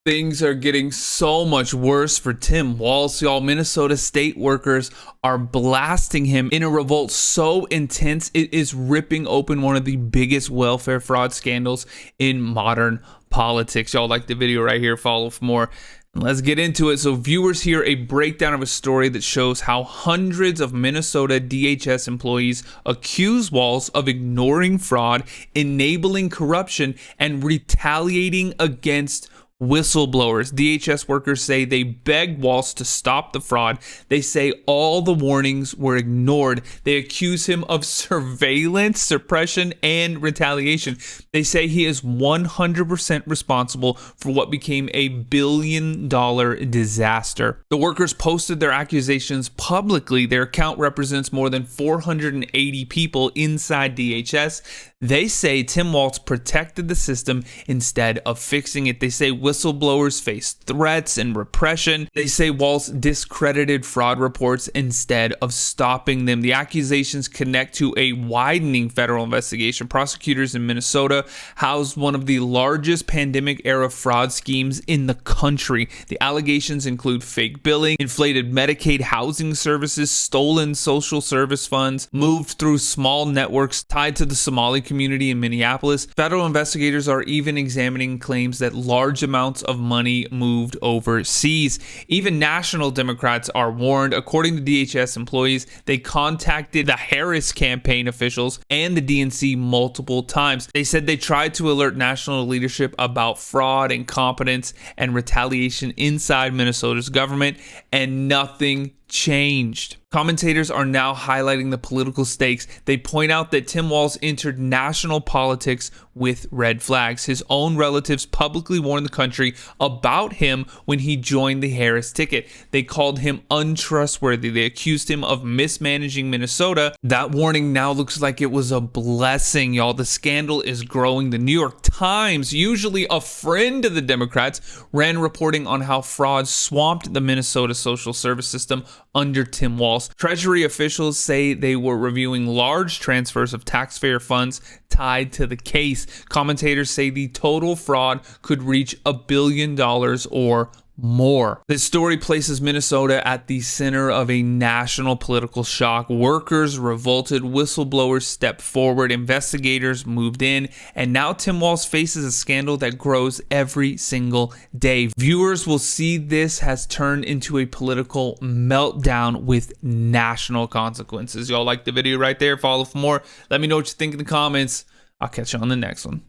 Things are getting so much worse for Tim Walz, y'all. Minnesota state workers are blasting him in a revolt so intense it is ripping open one of the biggest welfare fraud scandals in modern politics. Y'all like the video right here, follow for more. Let's get into it. So viewers, here a breakdown of a story that shows how hundreds of Minnesota DHS employees accuse Walz of ignoring fraud, enabling corruption, and retaliating against whistleblowers. DHS workers say they begged Walz to stop the fraud. They say all the warnings were ignored. They accuse him of surveillance, suppression, and retaliation. They say he is 100% responsible for what became a billion-dollar disaster. The workers posted their accusations publicly. Their account represents more than 480 people inside DHS. They say Tim Walz protected the system instead of fixing it. They say whistleblowers face threats and repression. They say Walz discredited fraud reports instead of stopping them. The accusations connect to a widening federal investigation. Prosecutors in Minnesota housed one of the largest pandemic-era fraud schemes in the country. The allegations include fake billing, inflated Medicaid housing services, stolen social service funds, moved through small networks tied to the Somali community in Minneapolis. Federal investigators are even examining claims that large amounts of money moved overseas. Even national Democrats are warned. According to DHS employees, they contacted the Harris campaign officials and the DNC multiple times. They said they tried to alert national leadership about fraud, incompetence, and retaliation inside Minnesota's government, and nothing changed. Commentators are now highlighting the political stakes. They point out that Tim Walz entered national politics with red flags. His own relatives publicly warned the country about him when he joined the Harris ticket. They called him untrustworthy. They accused him of mismanaging Minnesota. That warning now looks like it was a blessing, y'all. The scandal is growing. The New York Times, usually a friend of the Democrats, ran reporting on how fraud swamped the Minnesota social service system under Tim Walz. Treasury officials say they were reviewing large transfers of taxpayer funds tied to the case. Commentators say the total fraud could reach $1 billion or more. This story places Minnesota at the center of a national political shock. Workers revolted, whistleblowers stepped forward, investigators moved in, and now Tim Walz faces a scandal that grows every single day. Viewers will see this has turned into a political meltdown with national consequences. Y'all like the video right there? Follow for more. Let me know what you think in the comments. I'll catch you on the next one.